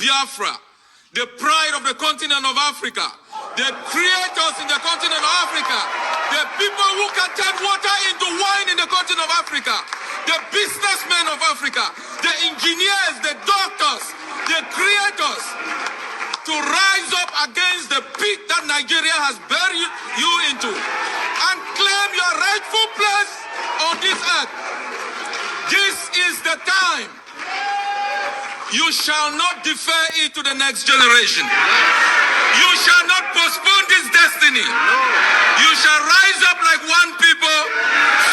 Biafra, the pride of the continent of Africa, the creators in the continent of Africa, the people who can turn water into wine in the continent of Africa, the businessmen of Africa, the engineers, the doctors, the creators, to rise up against the pit that Nigeria has buried you into and claim your rightful place on this earth. This is the time. You shall not defer it to the next generation. You shall not postpone this destiny. You shall rise up like one people,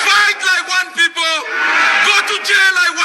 fight like one people, go to jail like one